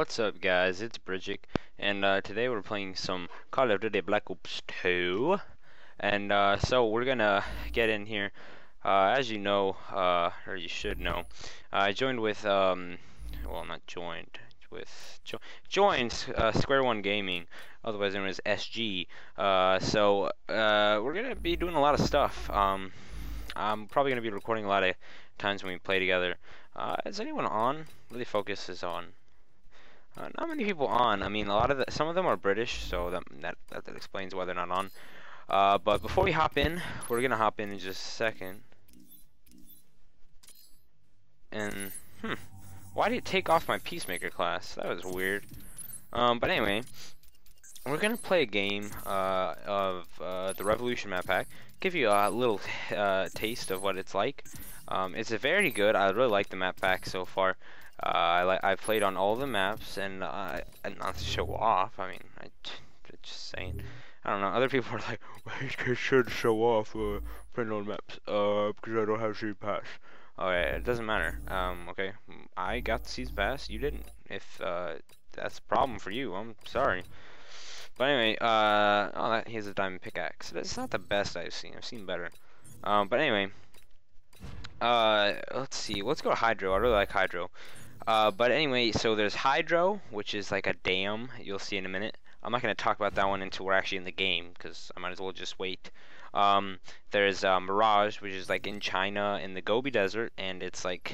What's up, guys? It's Bridgic, and today we're playing some Call of Duty Black Ops 2. And so we're gonna get in here. As you know, or you should know, I joined with well, not joined with joined Square One Gaming, otherwise known as SG. So we're gonna be doing a lot of stuff. I'm probably gonna be recording a lot of times when we play together. Is anyone on? Really focus is on. Not many people on. I mean, some of them are British, so that explains why they're not on. But before we hop in, we're gonna hop in just a second. And why did it take off my Peacemaker class? That was weird. But anyway, we're gonna play a game of the Revolution map pack. Give you a little taste of what it's like. It's very good. I really like the map pack so far. I've played on all the maps, and not to show off. I mean, just saying. I don't know. Other people are like, well, you should show off playing on maps, because I don't have Season Pass. Alright, it doesn't matter. Okay, I got the Season Pass. You didn't. If that's a problem for you, I'm sorry. But anyway, here's a diamond pickaxe. It's not the best I've seen. I've seen better. But anyway, let's see. Let's go to Hydro. I really like Hydro. But anyway, so there's Hydro, which is like a dam. You'll see in a minute. I'm not going to talk about that one until we're actually in the game, because I might as well just wait. There's Mirage, which is like in China, in the Gobi Desert, and it's like,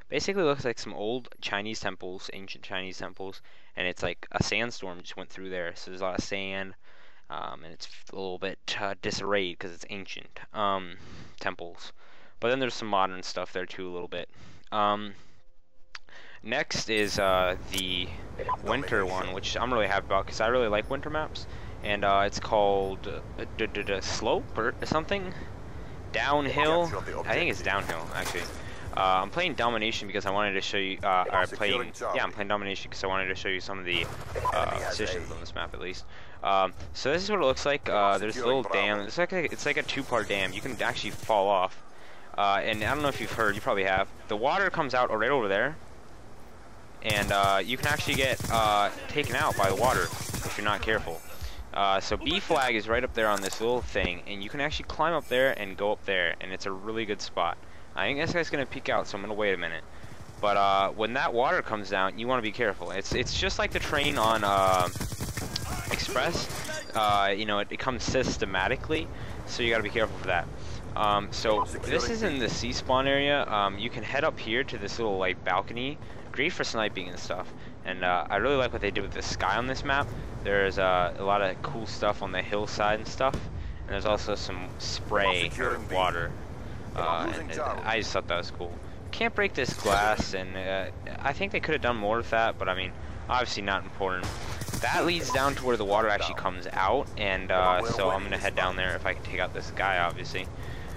basically looks like some old Chinese temples, ancient Chinese temples, and it's like a sandstorm just went through there, so there's a lot of sand, and it's a little bit disarrayed because it's ancient temples. But then there's some modern stuff there too, a little bit. Next is the winter one, which I'm really happy about because I really like winter maps. And it's called Slope or something? Downhill? I think it's Downhill, actually. I'm playing Domination because I wanted to show you, I'm playing Domination because I wanted to show you some of the positions on this map at least. So this is what it looks like. There's a little dam. It's like a two-part dam. You can actually fall off. And I don't know if you've heard, you probably have. The water comes out right over there. And you can actually get taken out by the water if you're not careful. So B flag is right up there on this little thing, and you can actually climb up there and go up there, and it's a really good spot. I think this guy's gonna peek out, so I'm gonna wait a minute. But when that water comes down, you want to be careful. It's just like the train on Express. You know, it comes systematically, so you gotta be careful for that. So this is in the C spawn area. You can head up here to this little like balcony. Great for sniping and stuff. And I really like what they did with the sky on this map. There's a lot of cool stuff on the hillside and stuff. And there's also some spray or water. And I just thought that was cool. Can't break this glass, and I think they could have done more with that, but I mean, obviously not important. That leads down to where the water actually comes out, and so I'm gonna head down there if I can take out this guy, obviously.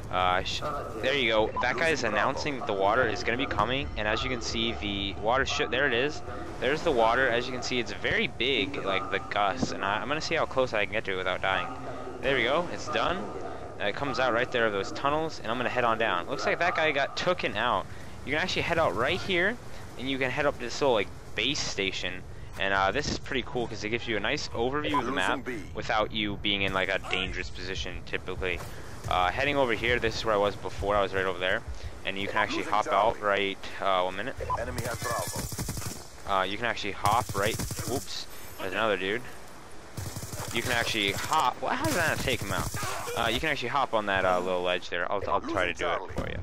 There you go. That guy is announcing that the water is going to be coming, and as you can see, the water there it is. There's the water. As you can see, it's very big, like the gusts, and I'm going to see how close I can get to it without dying. There we go. It's done. It comes out right there of those tunnels, and I'm going to head on down. Looks like that guy got taken out. You can actually head out right here, and you can head up to this little like base station. And this is pretty cool because it gives you a nice overview of the map without you being in like a dangerous position typically. Heading over here, this is where I was before. I was right over there, and you can actually hop out right. 1 minute. You can actually hop right. Oops, there's another dude. You can actually hop. Well, how did that take him out? You can actually hop on that little ledge there. I'll try to do it for you.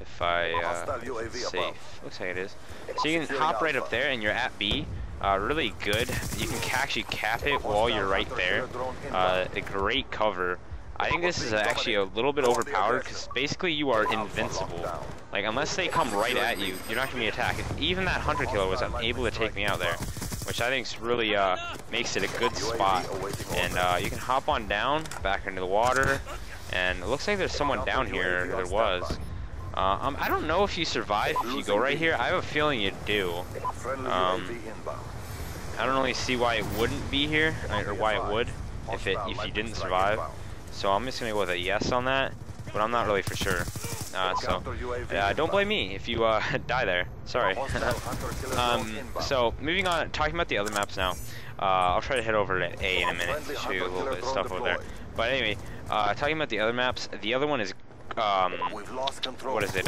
If it's safe. Looks like it is. So you can hop right up there, and you're at B. Really good. You can actually cap it while you're right there. A great cover. I think this is actually a little bit overpowered because basically you are invincible. Like, unless they come right at you, you're not going to be attacked. Even that hunter killer was able to take me out there, which I think really makes it a good spot. And you can hop on down back into the water, and it looks like there's someone down here. There was. I don't know if you survive if you go right here. I have a feeling you do. I don't really see why it wouldn't be here, or why it would if you didn't survive. So I'm just gonna go with a yes on that, but I'm not really for sure. So don't blame me if you die there. Sorry. So moving on, talking about the other maps now. I'll try to head over to A in a minute to show you a little bit of stuff over there. But anyway, talking about the other maps, the other one is what is it?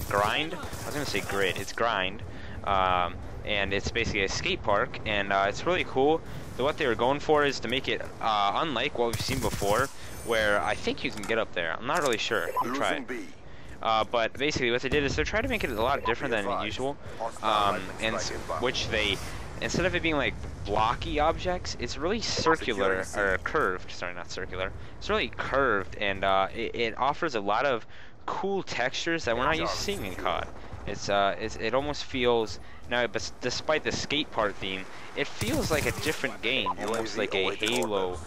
Grind? I was gonna say grid. It's Grind. And it's basically a skate park, and it's really cool. So what they were going for is to make it unlike what we've seen before, where I think you can get up there. I'm not really sure. I'll try it. But basically what they did is they're trying to make it a lot different than usual, and which they, instead of it being like blocky objects, it's really circular, or curved, sorry, not circular. It's really curved, and it offers a lot of cool textures that we're not used to seeing in COD. It almost feels, now, but despite the skate park theme, it feels like a different game, almost like a Halo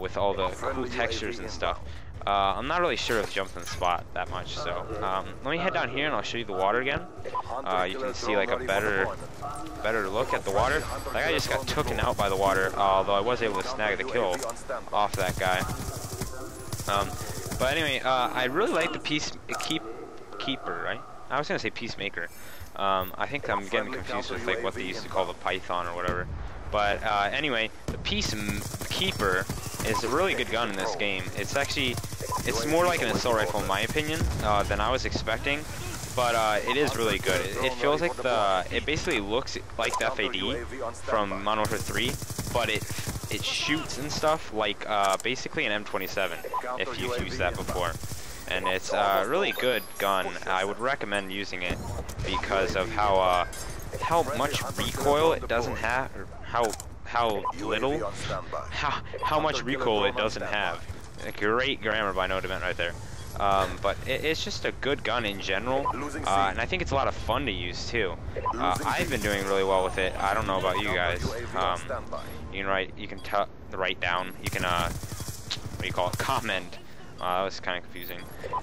with all the cool textures and stuff. I'm not really sure of Jump in the Spot that much, so let me head down here and I'll show you the water again. You can see like a better look at the water. Like, I just got taken out by the water, although I was able to snag the kill off that guy. But anyway, I really like the Keeper, right? I was gonna say Peacemaker. I think I'm getting confused with like what they used to call the Python or whatever. But anyway, the Peacekeeper is a really good gun in this game. It's actually, it's more like an assault rifle in my opinion than I was expecting. But it is really good. It feels like it basically looks like the FAD from Modern Warfare 3, but it shoots and stuff like basically an M27 if you've used that before. And it's a really good gun. I would recommend using it because of how much recoil it doesn't have, or how much recoil it doesn't have. A great grammar by No Dement right there. But it's just a good gun in general, and I think it's a lot of fun to use too. I've been doing really well with it. I don't know about you guys. You can write down. You can what do you call it? Comment. That was kind of confusing.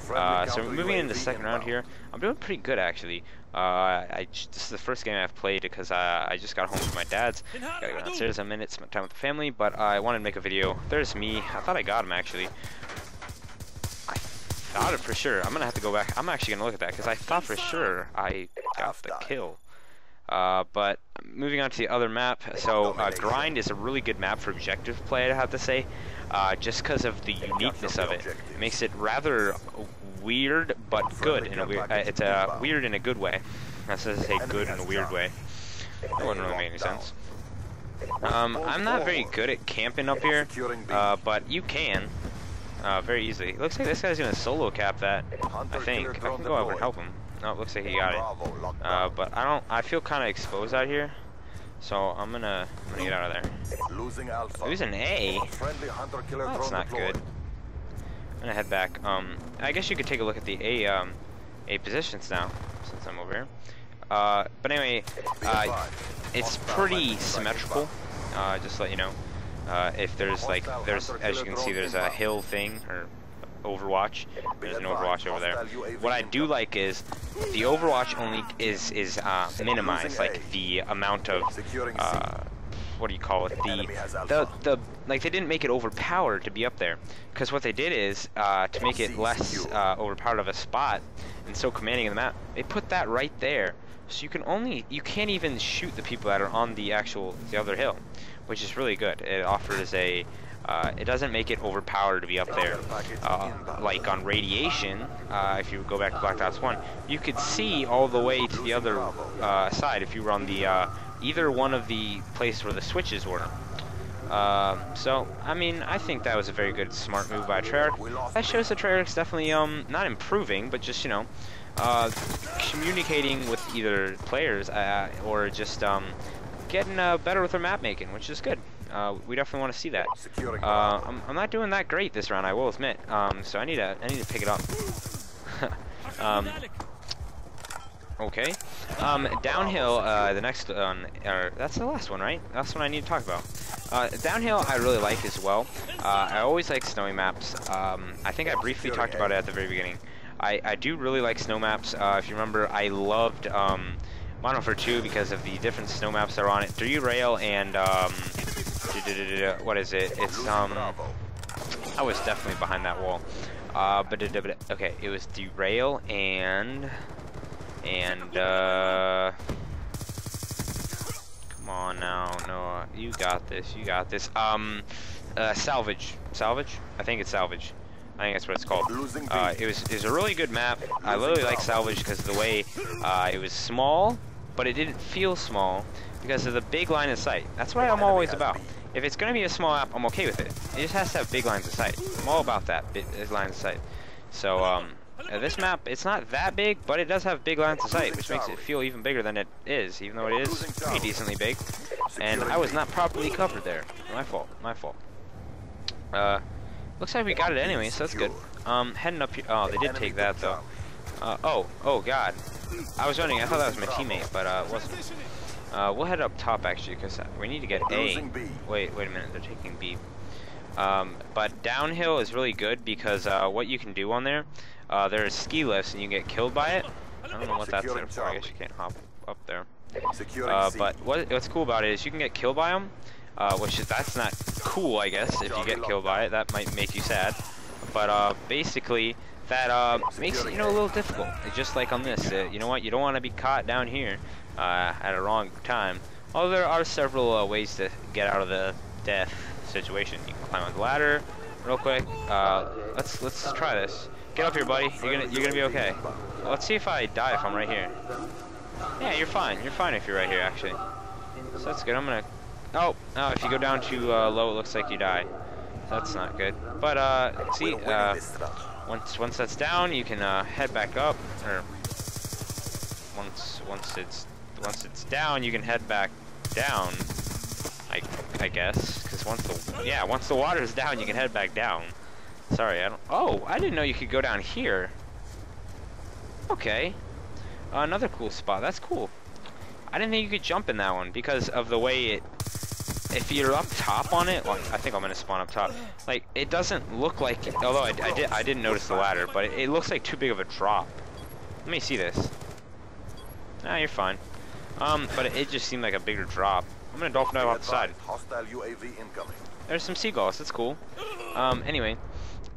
So moving into the second round here, I'm doing pretty good actually. This is the first game I've played because I just got home from my dad's. Gotta go downstairs in a minute, spend time with the family, but I wanted to make a video. There's me. I thought I got him actually. I thought it for sure. I'm gonna have to go back. I'm actually gonna look at that because I thought for sure I got the kill. But moving on to the other map, so Grind is a really good map for objective play, I have to say, just because of the uniqueness of it. It makes it rather weird, but good in a weird. It's weird in a good way. That's to say, good in a weird way. That wouldn't really make any sense. I'm not very good at camping up here, but you can very easily. It looks like this guy's gonna solo cap that. I think I can go over and help him. No, it looks like he got it. But I feel kind of exposed out here, so I'm gonna get out of there. Losing A? That's not good. I'm gonna head back. I guess you could take a look at the A positions now, since I'm over here. But anyway, it's pretty symmetrical. Just to let you know. If there's as you can see, there's a hill thing, or Overwatch. There's an Overwatch over there. What I do like is the Overwatch only is minimized, like the amount of what do you call it? The like they didn't make it overpowered to be up there, because what they did is to make it less overpowered of a spot and so commanding in the map, they put that right there. So you can't even shoot the people that are on the other hill, which is really good. It offers a it doesn't make it overpowered to be up there. Like on Radiation, if you go back to Black Ops 1, you could see all the way to the other side if you were on the either one of the places where the switches were. So, I mean, I think that was a very good, smart move by Treyarch. That shows that Treyarch's definitely not improving, but just, you know, communicating with either players or just getting better with their map making, which is good. We definitely want to see that. I'm not doing that great this round, I will admit. So I need to pick it up. Okay. Downhill. The next one, or that's the last one, right? That's what I need to talk about. Downhill, I really like as well. I always like snowy maps. I think I briefly talked about it at the very beginning. I do really like snow maps. If you remember, I loved Modern Warfare 2 because of the different snow maps that are on it. Derail and what is it? It's I was definitely behind that wall. Okay, it was derail and come on now, Noah, you got this, you got this. Salvage, I think it's salvage. I think that's what it's called. It was a really good map. I really like salvage because of the way it was small, but it didn't feel small because of the big line of sight. That's what I'm always about. If it's going to be a small map, I'm okay with it. It just has to have big lines of sight. I'm all about that, big lines of sight. So, this map, it's not that big, but it does have big lines of sight, which makes it feel even bigger than it is, even though it is pretty decently big. And I was not properly covered there. My fault, my fault. Looks like we got it anyway, so that's good. Heading up here. Oh, they did take that, though. Oh, God. I was wondering, I thought that was my teammate, but, it wasn't. We'll head up top actually because we need to get A. Wait a minute, they're taking B. But downhill is really good because what you can do on there, there's ski lifts and you get killed by it. I don't know what that's there for. I guess you can't hop up there. But what's cool about it is you can get killed by them, that's not cool, I guess. If you get killed by it, that might make you sad. But basically, that makes it, a little difficult. It's just like on this. You know what? You don't want to be caught down here at a wrong time. Although there are several ways to get out of the death situation. You can climb on the ladder real quick. Let's try this. Get up here, buddy. You're gonna be okay. Let's see if I die if I'm right here. Yeah, you're fine. You're fine if you're right here, actually. So that's good. I'm gonna. Oh, if you go down too low, it looks like you die. That's not good. But see, once that's down, you can head back up. Or once it's down, you can head back down. I guess, because once the water is down, you can head back down. Sorry, I didn't know you could go down here. Okay, another cool spot. That's cool. I didn't think you could jump in that one because of the way it. If you're up top on it, well, I think I'm gonna spawn up top. Like, it doesn't look like. Although I didn't notice the ladder, but it looks like too big of a drop. Let me see this. Nah, you're fine. But it just seemed like a bigger drop. I'm gonna dolphin dive off the side. There's some seagulls. That's cool. Anyway,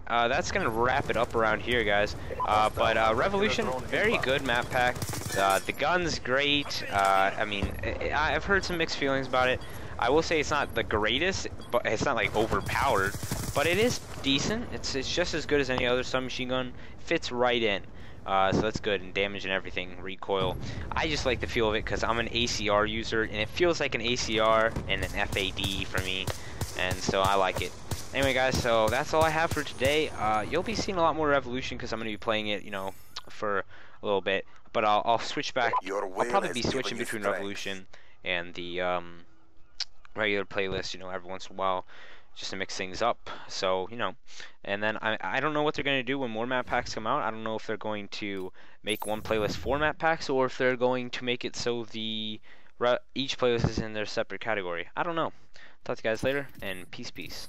that's gonna wrap it up around here, guys. But Revolution, very good map pack. The gun's great. I mean, I've heard some mixed feelings about it. I will say it's not the greatest, but it's not like overpowered. But it is decent. It's just as good as any other submachine gun. Fits right in. So that's good, and damage and everything, recoil. I just like the feel of it because I'm an ACR user, and it feels like an ACR and an FAD for me, and so I like it. Anyway, guys, so that's all I have for today. You'll be seeing a lot more Revolution because I'm going to be playing it, for a little bit, but I'll switch back. I'll probably be switching between Revolution and the regular playlist, every once in a while, just to mix things up. So, and then I don't know what they're going to do when more map packs come out. I don't know if they're going to make one playlist for map packs or if they're going to make it so each playlist is in their separate category. I don't know. Talk to you guys later, and peace.